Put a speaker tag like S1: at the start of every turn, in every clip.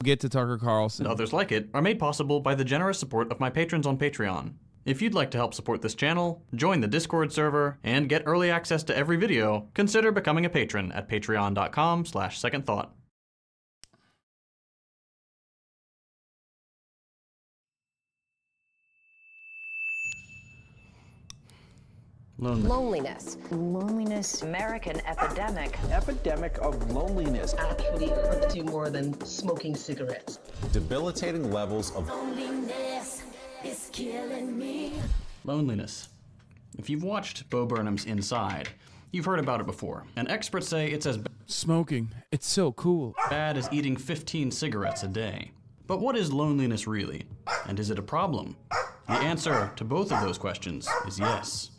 S1: Get to Tucker Carlson.
S2: And others like it are made possible by the generous support of my patrons on Patreon. If you'd like to help support this channel, join the Discord server, and get early access to every video, consider becoming a patron at patreon.com/secondthought.
S3: Loneliness.
S4: Loneliness.
S5: American epidemic.
S6: Epidemic of loneliness.
S7: Actually hurts you more than smoking cigarettes.
S8: Debilitating levels of
S3: Loneliness is killing me.
S2: Loneliness. If you've watched Bo Burnham's Inside, you've heard about it before, and experts say it's as
S1: Smoking. It's so cool.
S2: bad as eating 15 cigarettes a day. But what is loneliness really? And is it a problem? The answer to both of those questions is yes.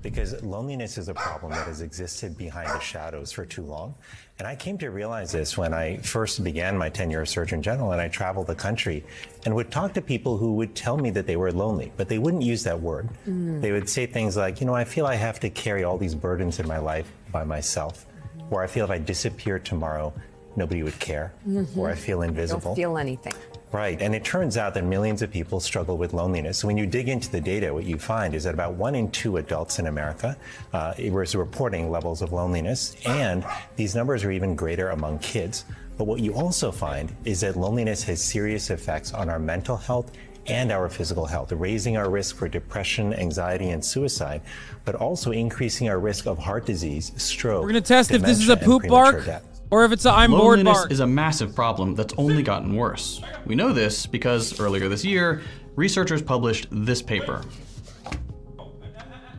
S9: Because loneliness is a problem that has existed behind the shadows for too long. And I came to realize this when I first began my tenure as Surgeon General, and I traveled the country and would talk to people who would tell me that they were lonely, but they wouldn't use that word. They would say things like, I feel I have to carry all these burdens in my life by myself, or I feel if I disappear tomorrow, nobody would care, or I feel invisible.
S4: Don't feel anything.
S9: Right, and it turns out that millions of people struggle with loneliness. So when you dig into the data, what you find is that about 1 in 2 adults in America was reporting levels of loneliness, and these numbers are even greater among kids. But what you also find is that loneliness has serious effects on our mental health and our physical health, raising our risk for depression, anxiety, and suicide, but also increasing our risk of heart disease, stroke,
S1: We're gonna test if this is a
S9: dementia,
S1: poop
S9: and premature
S1: bark
S9: death.
S1: or if it's a I'm bored
S2: Loneliness
S1: bark.
S2: is a massive problem that's only gotten worse. We know this because earlier this year, researchers published this paper.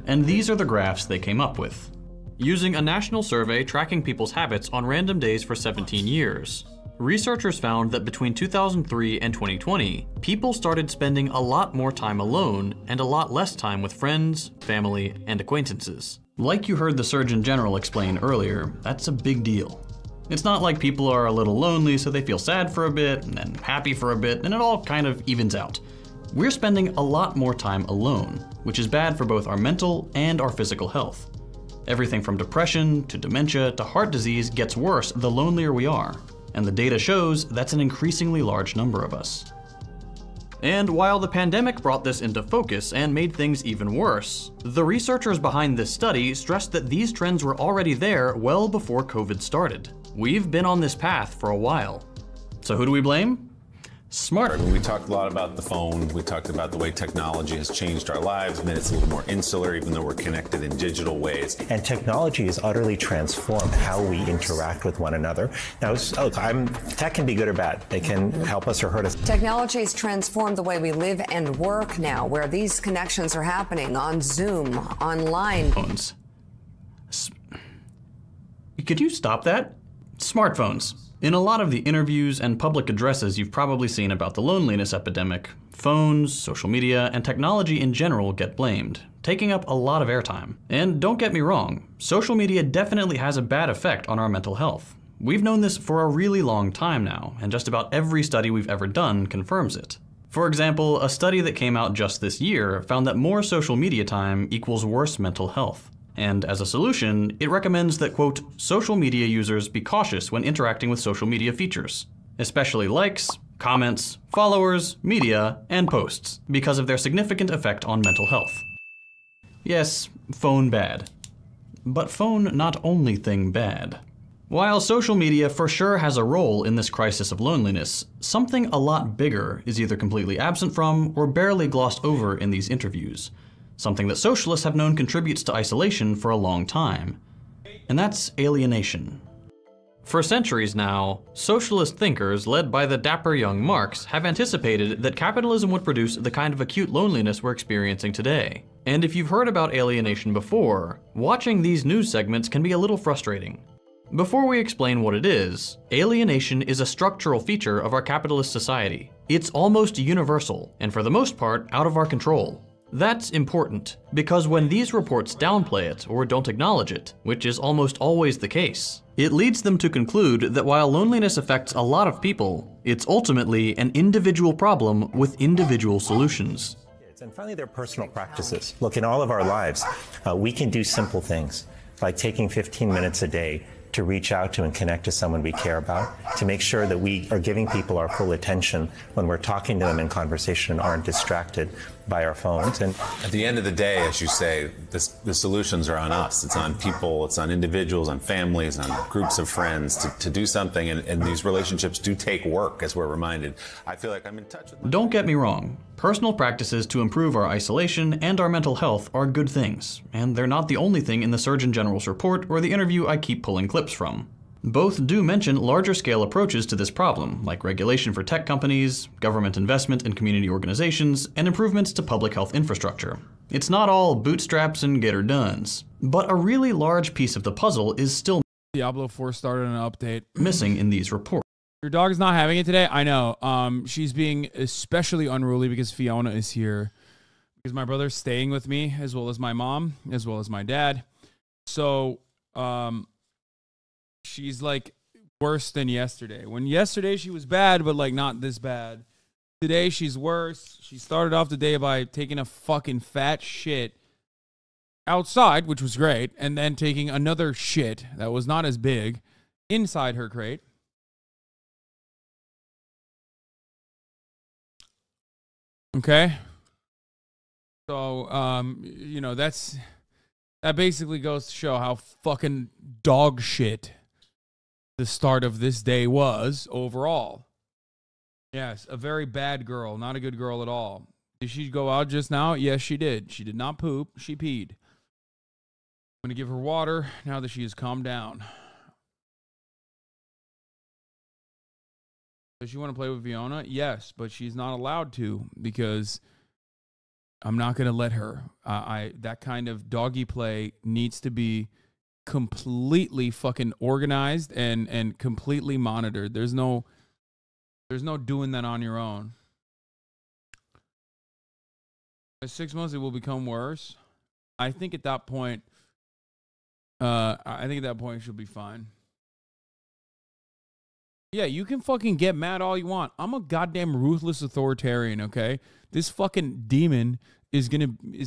S2: And these are the graphs they came up with. Using a national survey tracking people's habits on random days for 17 years, researchers found that between 2003 and 2020, people started spending a lot more time alone and a lot less time with friends, family, and acquaintances. Like you heard the Surgeon General explain earlier, that's a big deal. It's not like people are a little lonely so they feel sad for a bit and then happy for a bit and it all kind of evens out. We're spending a lot more time alone, which is bad for both our mental and our physical health. Everything from depression to dementia to heart disease gets worse the lonelier we are, and the data shows that's an increasingly large number of us. And while the pandemic brought this into focus and made things even worse, the researchers behind this study stressed that these trends were already there well before COVID started. We've been on this path for a while. So who do we blame? Smart.
S8: We talked a lot about the phone. We talked about the way technology has changed our lives, made us a little more insular, even though we're connected in digital ways.
S9: And technology has utterly transformed how we interact with one another. Now, look, tech can be good or bad. They can help us or hurt us.
S4: Technology has transformed the way we live and work now, where these connections are happening on Zoom, online.
S2: Phones. Could you stop that? Smartphones. In a lot of the interviews and public addresses you've probably seen about the loneliness epidemic, phones, social media, and technology in general get blamed, taking up a lot of airtime. And don't get me wrong, social media definitely has a bad effect on our mental health. We've known this for a really long time now, and just about every study we've ever done confirms it. For example, a study that came out just this year found that more social media time equals worse mental health. And as a solution, it recommends that, quote, social media users be cautious when interacting with social media features, especially likes, comments, followers, media, and posts, because of their significant effect on mental health. Yes, phone bad. But phone not only thing bad. While social media for sure has a role in this crisis of loneliness, something a lot bigger is either completely absent from or barely glossed over in these interviews. Something that socialists have known contributes to isolation for a long time, and that's alienation. For centuries now, socialist thinkers led by the dapper young Marx have anticipated that capitalism would produce the kind of acute loneliness we're experiencing today. And if you've heard about alienation before, watching these news segments can be a little frustrating. Before we explain what it is, alienation is a structural feature of our capitalist society. It's almost universal, and for the most part, out of our control. That's important, because when these reports downplay it or don't acknowledge it, which is almost always the case, it leads them to conclude that while loneliness affects a lot of people, it's ultimately an individual problem with individual solutions.
S9: And finally, their personal practices. Look, in all of our lives, we can do simple things, like taking 15 minutes a day to reach out to and connect to someone we care about, to make sure that we are giving people our full attention when we're talking to them in conversation and aren't distracted by our phones. And
S8: at the end of the day, as you say, the solutions are on us. It's on people, it's on individuals, on families, on groups of friends to do something. And these relationships do take work, as we're reminded. I feel like I'm in touch with
S2: Don't get me wrong. Personal practices to improve our isolation and our mental health are good things, and they're not the only thing in the Surgeon General's report or the interview I keep pulling clips from. Both do mention larger scale approaches to this problem, like regulation for tech companies, government investment in community organizations, and improvements to public health infrastructure. It's not all bootstraps and get her dones. But a really large piece of the puzzle is still
S1: Diablo 4 started an update.
S2: missing in these reports.
S1: Your dog is not having it today? I know. She's being especially unruly because Fiona is here. Because my brother's staying with me, as well as my mom, as well as my dad. So, she's like worse than yesterday. When yesterday she was bad, but like not this bad. Today she's worse. She started off the day by taking a fucking fat shit outside, which was great, and then taking another shit that was not as big inside her crate. Okay. So, you know, that basically goes to show how fucking dog shit the start of this day was overall. Yes, a very bad girl, not a good girl at all. Did she go out just now? Yes, she did. She did not poop. She peed. I'm going to give her water now that she has calmed down. Does she want to play with Fiona? Yes, but she's not allowed to because I'm not going to let her. That kind of doggy play needs to be completely fucking organized and completely monitored. There's no doing that on your own. At 6 months, it will become worse. I think at that point, she'll be fine. Yeah, you can fucking get mad all you want. I'm a goddamn ruthless authoritarian, okay? This fucking demon is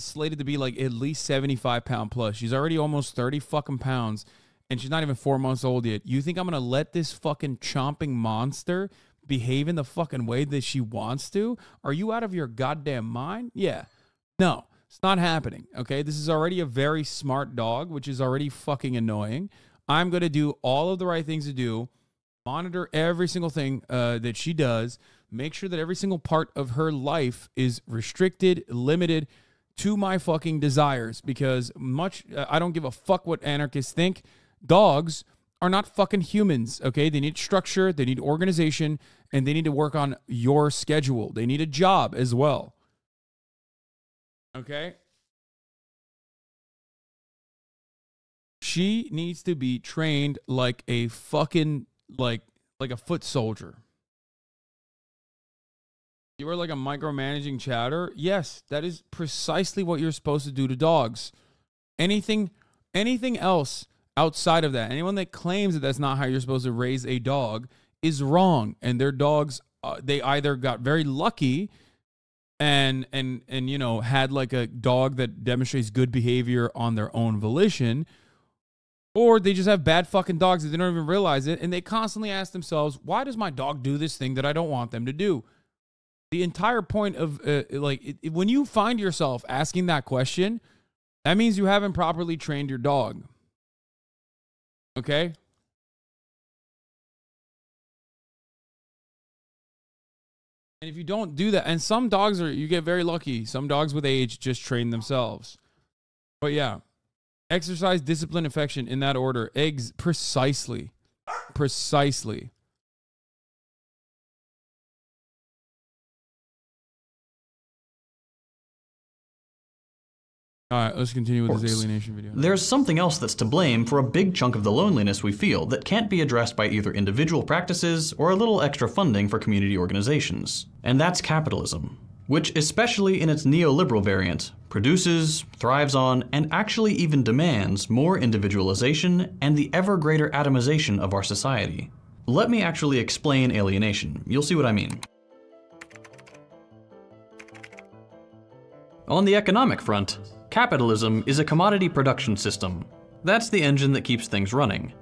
S1: slated to be like at least 75 pound plus. She's already almost 30 fucking pounds, and she's not even 4 months old yet. You think I'm gonna let this fucking chomping monster behave in the fucking way that she wants to? Are you out of your goddamn mind? Yeah. No, it's not happening, okay? This is already a very smart dog, which is already fucking annoying. I'm gonna do all of the right things to do. Monitor every single thing that she does. Make sure that every single part of her life is restricted, limited to my fucking desires. Because I don't give a fuck what anarchists think. Dogs are not fucking humans, okay? They need structure, they need organization, and they need to work on your schedule. They need a job as well. Okay? She needs to be trained like a fucking like a foot soldier. You are like a micromanaging chatter. Yes, that is precisely what you're supposed to do to dogs. Anything else outside of that, anyone that claims that that's not how you're supposed to raise a dog is wrong. And their dogs, they either got very lucky and you know, had like a dog that demonstrates good behavior on their own volition, or they just have bad fucking dogs that they don't even realize it, and they constantly ask themselves, why does my dog do this thing that I don't want them to do? The entire point of, when you find yourself asking that question, that means you haven't properly trained your dog. Okay? And if you don't do that, and some dogs you get very lucky. Some dogs with age just train themselves. But yeah. Exercise, discipline, affection, in that order. Eggs, precisely. Precisely. All right, let's continue with this alienation video.
S2: There's something else that's to blame for a big chunk of the loneliness we feel that can't be addressed by either individual practices or a little extra funding for community organizations. And that's capitalism, which, especially in its neoliberal variant, produces, thrives on, and actually even demands more individualization and the ever greater atomization of our society. Let me actually explain alienation. You'll see what I mean. On the economic front, capitalism is a commodity production system. That's the engine that keeps things running.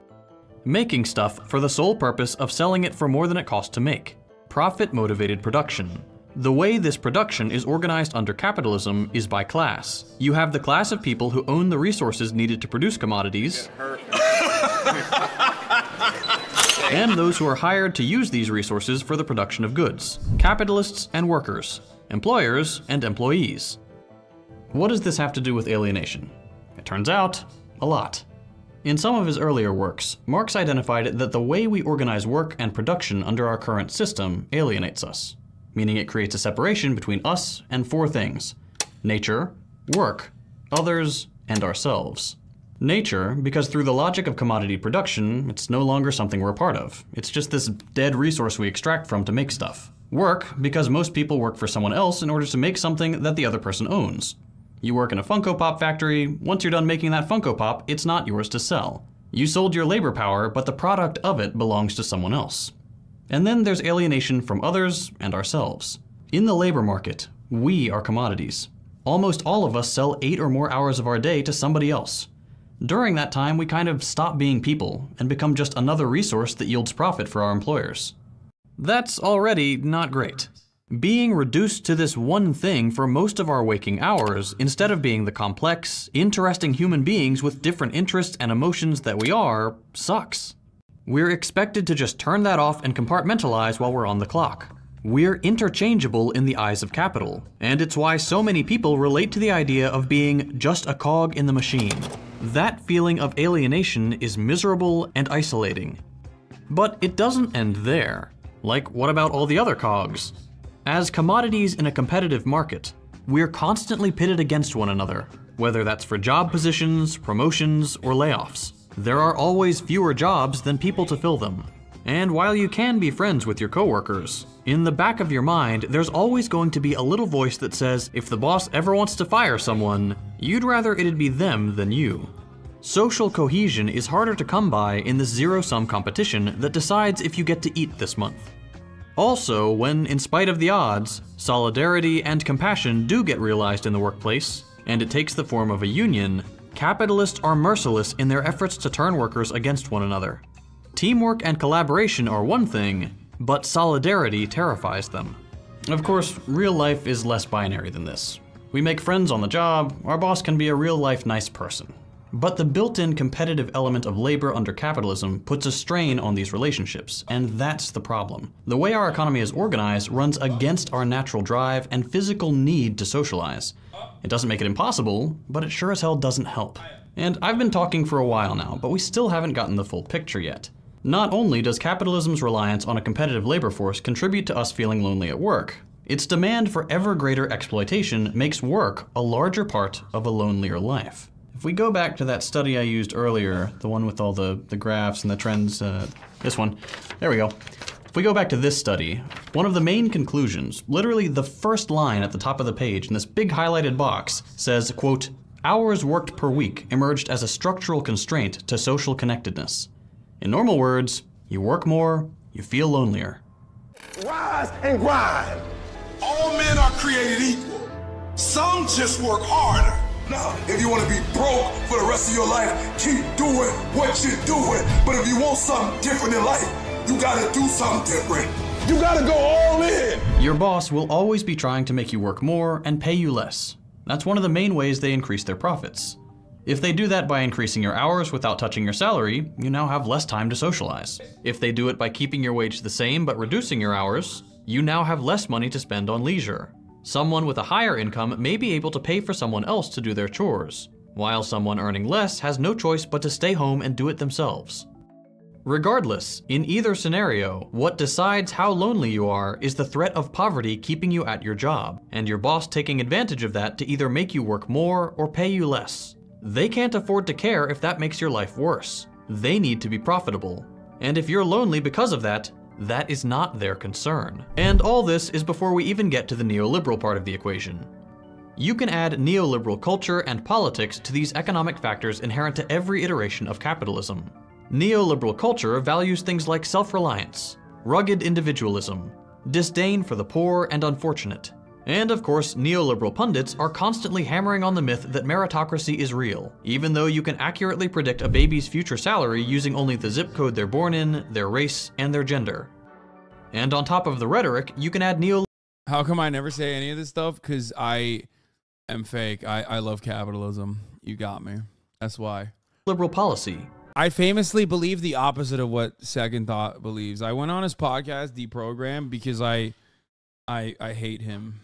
S2: Making stuff for the sole purpose of selling it for more than it costs to make. Profit-motivated production. The way this production is organized under capitalism is by class. You have the class of people who own the resources needed to produce commodities, and those who are hired to use these resources for the production of goods. Capitalists and workers. Employers and employees. What does this have to do with alienation? It turns out, a lot. In some of his earlier works, Marx identified that the way we organize work and production under our current system alienates us, meaning it creates a separation between us and four things: nature, work, others, and ourselves. Nature, because through the logic of commodity production, it's no longer something we're a part of. It's just this dead resource we extract from to make stuff. Work, because most people work for someone else in order to make something that the other person owns. You work in a Funko Pop factory. Once you're done making that Funko Pop, it's not yours to sell. You sold your labor power, but the product of it belongs to someone else. And then there's alienation from others and ourselves. In the labor market, we are commodities. Almost all of us sell 8 or more hours of our day to somebody else. During that time, we kind of stop being people and become just another resource that yields profit for our employers. That's already not great. Being reduced to this one thing for most of our waking hours, instead of being the complex, interesting human beings with different interests and emotions that we are, sucks. We're expected to just turn that off and compartmentalize while we're on the clock. We're interchangeable in the eyes of capital, and it's why so many people relate to the idea of being just a cog in the machine. That feeling of alienation is miserable and isolating. But it doesn't end there. Like, what about all the other cogs? As commodities in a competitive market, we're constantly pitted against one another, whether that's for job positions, promotions, or layoffs. There are always fewer jobs than people to fill them. And while you can be friends with your coworkers, in the back of your mind, there's always going to be a little voice that says, if the boss ever wants to fire someone, you'd rather it'd be them than you. Social cohesion is harder to come by in this zero-sum competition that decides if you get to eat this month. Also, when, in spite of the odds, solidarity and compassion do get realized in the workplace, and it takes the form of a union, capitalists are merciless in their efforts to turn workers against one another. Teamwork and collaboration are one thing, but solidarity terrifies them. Of course, real life is less binary than this. We make friends on the job, our boss can be a real-life nice person. But the built-in competitive element of labor under capitalism puts a strain on these relationships, and that's the problem. The way our economy is organized runs against our natural drive and physical need to socialize. It doesn't make it impossible, but it sure as hell doesn't help. And I've been talking for a while now, but we still haven't gotten the full picture yet. Not only does capitalism's reliance on a competitive labor force contribute to us feeling lonely at work, its demand for ever greater exploitation makes work a larger part of a lonelier life. If we go back to that study I used earlier, the one with all the graphs and the trends, this one, there we go. If we go back to this study, one of the main conclusions, literally the first line at the top of the page in this big highlighted box, says, quote, hours worked per week emerged as a structural constraint to social connectedness. In normal words, you work more, you feel lonelier.
S5: Rise and grind. All men are created equal. Some just work harder. Now, if you want to be broke for the rest of your life, keep doing what you're doing. But if you want something different in life, you gotta do something different. You gotta go all in.
S2: Your boss will always be trying to make you work more and pay you less. That's one of the main ways they increase their profits. If they do that by increasing your hours without touching your salary, you now have less time to socialize. If they do it by keeping your wage the same but reducing your hours, you now have less money to spend on leisure. Someone with a higher income may be able to pay for someone else to do their chores, while someone earning less has no choice but to stay home and do it themselves. Regardless, in either scenario, what decides how lonely you are is the threat of poverty keeping you at your job, and your boss taking advantage of that to either make you work more or pay you less. They can't afford to care if that makes your life worse. They need to be profitable. And if you're lonely because of that, that is not their concern. And all this is before we even get to the neoliberal part of the equation. You can add neoliberal culture and politics to these economic factors inherent to every iteration of capitalism. Neoliberal culture values things like self-reliance, rugged individualism, disdain for the poor and unfortunate, And of course, neoliberal pundits are constantly hammering on the myth that meritocracy is real, even though you can accurately predict a baby's future salary using only the zip code they're born in, their race, and their gender. And on top of the rhetoric, you can add
S1: How come I never say any of this stuff? Because I am fake. I love capitalism. You got me. That's why.
S2: Liberal policy.
S1: I famously believe the opposite of what Second Thought believes. I went on his podcast, Deprogrammed, because I hate him.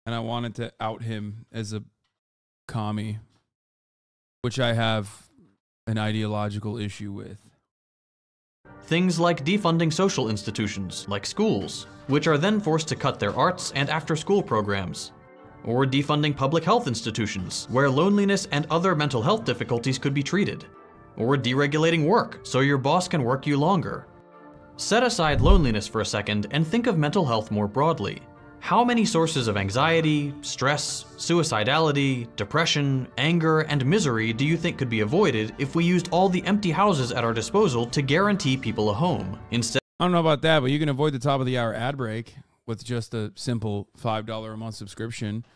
S1: And I wanted to out him as a commie, which I have an ideological issue with.
S2: Things like defunding social institutions, like schools, which are then forced to cut their arts and after-school programs. Or defunding public health institutions, where loneliness and other mental health difficulties could be treated. Or deregulating work, so your boss can work you longer. Set aside loneliness for a second and think of mental health more broadly. How many sources of anxiety, stress, suicidality, depression, anger, and misery do you think could be avoided if we used all the empty houses at our disposal to guarantee people a home, instead?
S1: I don't know about that, but you can avoid the top of the hour ad break with just a simple $5 a month subscription,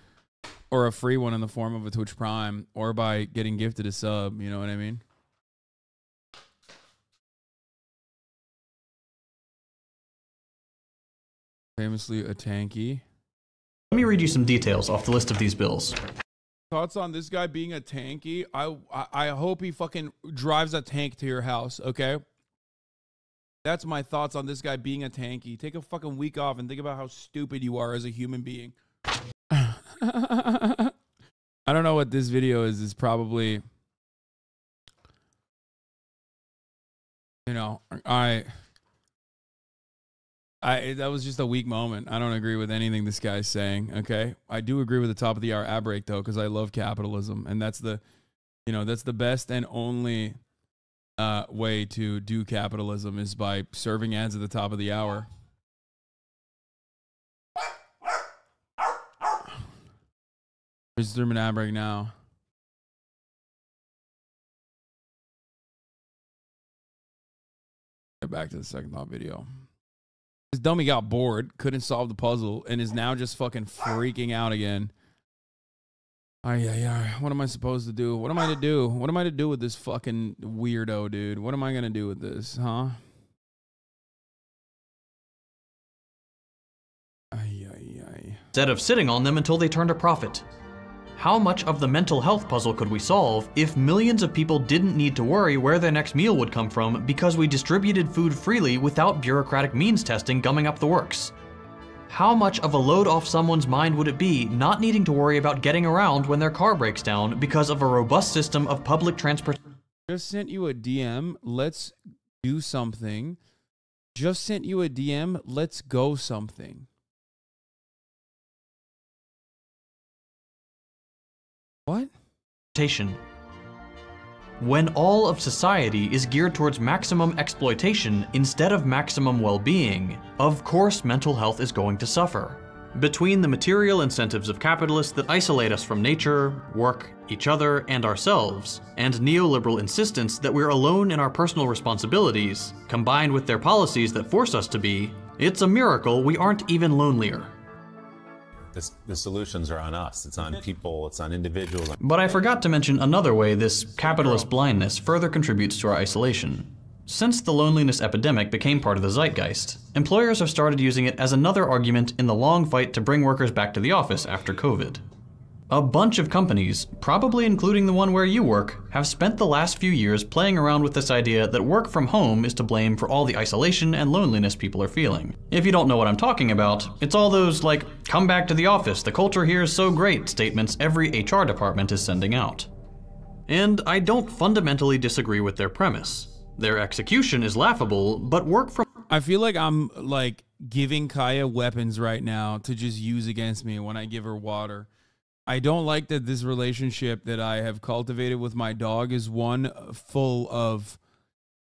S1: or a free one in the form of a Twitch Prime, or by getting gifted a sub, you know what I mean? Famously a tanky.
S2: Let me read you some details off the list of these bills.
S1: Thoughts on this guy being a tanky? I hope he fucking drives a tank to your house, okay? That's my thoughts on this guy being a tanky. Take a fucking week off and think about how stupid you are as a human being. I don't know what this video is. It's probably, you know, that was just a weak moment. I don't agree with anything this guy's saying, okay? I do agree with the top of the hour ad break, though, because I love capitalism. And that's the, you know, that's the best and only way to do capitalism is by serving ads at the top of the hour. There's an ad break now. Get back to the Second Thought video. This dummy got bored, couldn't solve the puzzle, and is now just fucking freaking out again. What am I supposed to do? What am I to do? What am I to do with this fucking weirdo, dude? What am I gonna do with this, huh?
S2: Instead of sitting on them until they turned a profit. How much of the mental health puzzle could we solve if millions of people didn't need to worry where their next meal would come from because we distributed food freely without bureaucratic means testing gumming up the works? How much of a load off someone's mind would it be not needing to worry about getting around when their car breaks down because of a robust system of public transportation?
S1: Just sent you a DM, let's do something. Just sent you a DM, let's go something. What?
S2: When all of society is geared towards maximum exploitation instead of maximum well-being, of course mental health is going to suffer. Between the material incentives of capitalists that isolate us from nature, work, each other, and ourselves, and neoliberal insistence that we're alone in our personal responsibilities, combined with their policies that force us to be, it's a miracle we aren't even lonelier.
S8: The solutions are on us. It's on people. It's on individuals.
S2: But I forgot to mention another way this capitalist blindness further contributes to our isolation. Since the loneliness epidemic became part of the zeitgeist, employers have started using it as another argument in the long fight to bring workers back to the office after COVID. A bunch of companies, probably including the one where you work, have spent the last few years playing around with this idea that work from home is to blame for all the isolation and loneliness people are feeling. If you don't know what I'm talking about, it's all those, like, come back to the office, the culture here is so great statements every HR department is sending out. And I don't fundamentally disagree with their premise. Their execution is laughable, but work from...
S1: I feel like I'm, like, giving Kaya weapons right now to just use against me when I give her water. I don't like that this relationship that I have cultivated with my dog is one full of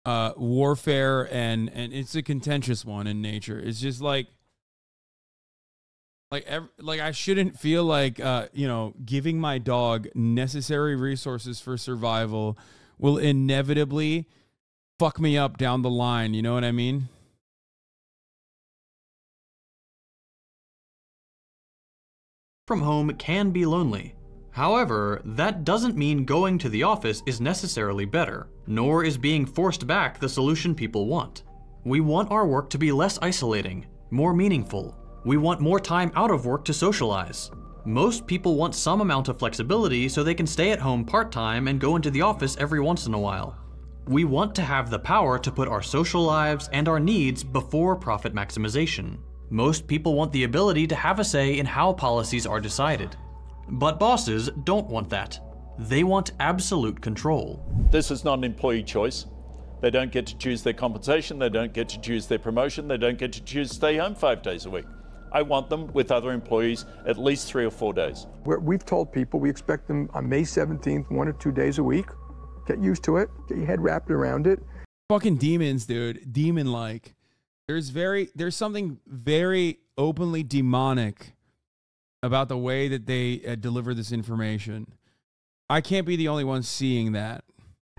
S1: warfare and it's a contentious one in nature. It's just like I shouldn't feel like you know, giving my dog necessary resources for survival will inevitably fuck me up down the line, you know what I mean?
S2: from home can be lonely. However, that doesn't mean going to the office is necessarily better, nor is being forced back the solution people want. We want our work to be less isolating, more meaningful. We want more time out of work to socialize. Most people want some amount of flexibility so they can stay at home part-time and go into the office every once in a while. We want to have the power to put our social lives and our needs before profit maximization. Most people want the ability to have a say in how policies are decided. But bosses don't want that. They want absolute control.
S10: This is not an employee choice. They don't get to choose their compensation, they don't get to choose their promotion, they don't get to choose to stay home 5 days a week. I want them with other employees at least 3 or 4 days.
S11: We've told people we expect them on May 17th, 1 or 2 days a week. Get used to it, get your head wrapped around it.
S1: Fucking demons, dude. Demon-like. There's something very openly demonic about the way that they deliver this information. I can't be the only one seeing that.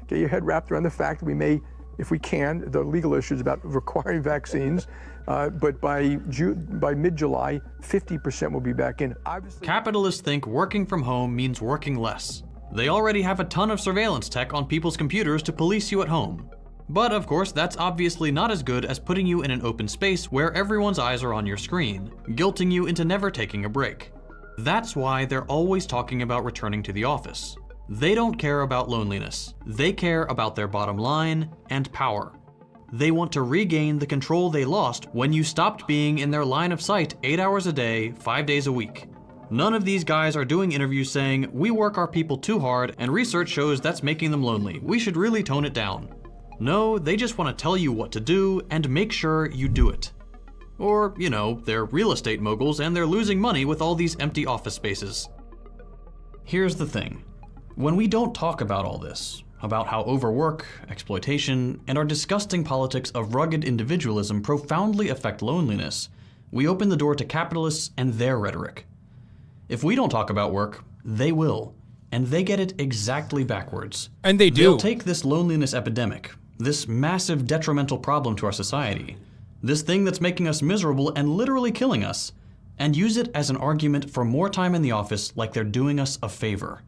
S11: Get your head wrapped around the fact that we may, if we can, the legal issues about requiring vaccines, but by mid-July, 50% will be back in. Obviously,
S2: capitalists think working from home means working less. They already have a ton of surveillance tech on people's computers to police you at home. But of course, that's obviously not as good as putting you in an open space where everyone's eyes are on your screen, guilting you into never taking a break. That's why they're always talking about returning to the office. They don't care about loneliness. They care about their bottom line and power. They want to regain the control they lost when you stopped being in their line of sight 8 hours a day, 5 days a week. None of these guys are doing interviews saying, we work our people too hard and research shows that's making them lonely. We should really tone it down. No, they just want to tell you what to do and make sure you do it. Or, you know, they're real estate moguls and they're losing money with all these empty office spaces. Here's the thing. When we don't talk about all this, about how overwork, exploitation, and our disgusting politics of rugged individualism profoundly affect loneliness, we open the door to capitalists and their rhetoric. If we don't talk about work, they will, and they get it exactly backwards.
S1: And they do.
S2: They'll take this loneliness epidemic, this massive detrimental problem to our society, this thing that's making us miserable and literally killing us, and use it as an argument for more time in the office like they're doing us a favor.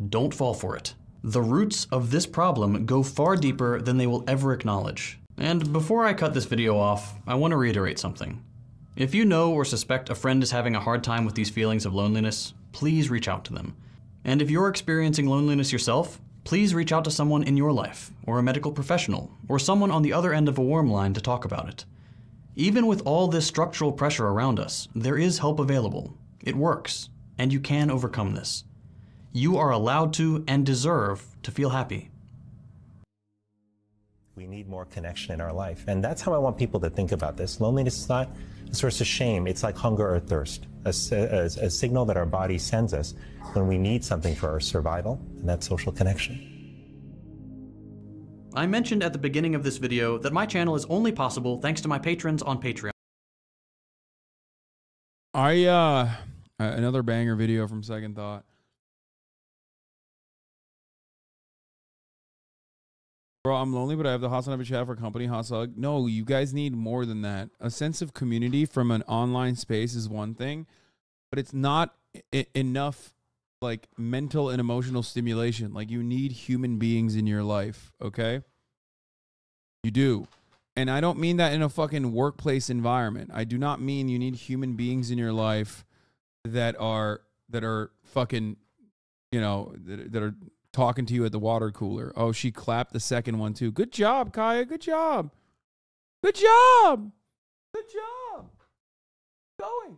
S2: Don't fall for it. The roots of this problem go far deeper than they will ever acknowledge. And before I cut this video off, I want to reiterate something. If you know or suspect a friend is having a hard time with these feelings of loneliness, please reach out to them. And if you're experiencing loneliness yourself, please reach out to someone in your life, or a medical professional, or someone on the other end of a warm line to talk about it. Even with all this structural pressure around us, there is help available. It works, and you can overcome this. You are allowed to and deserve to feel happy.
S9: We need more connection in our life, and that's how I want people to think about this. Loneliness is not a source of shame. It's like hunger or thirst, a signal that our body sends us when we need something for our survival, and that's social connection.
S2: I mentioned at the beginning of this video that my channel is only possible thanks to my patrons on Patreon.
S1: Another banger video from Second Thought. Bro, I'm lonely, but I have the Hasanabi chat for company Hasug. No, you guys need more than that. A sense of community from an online space is one thing, but it's not enough like mental and emotional stimulation. Like, you need human beings in your life, okay? You do. And I don't mean that in a fucking workplace environment. I do not mean you need human beings in your life that are fucking, you know, that are talking to you at the water cooler. Oh, she clapped the second one too. Good job, Kaya. Good job. Good job. Good job. Going.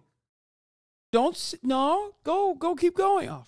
S1: Don't, no, go keep going. Oh,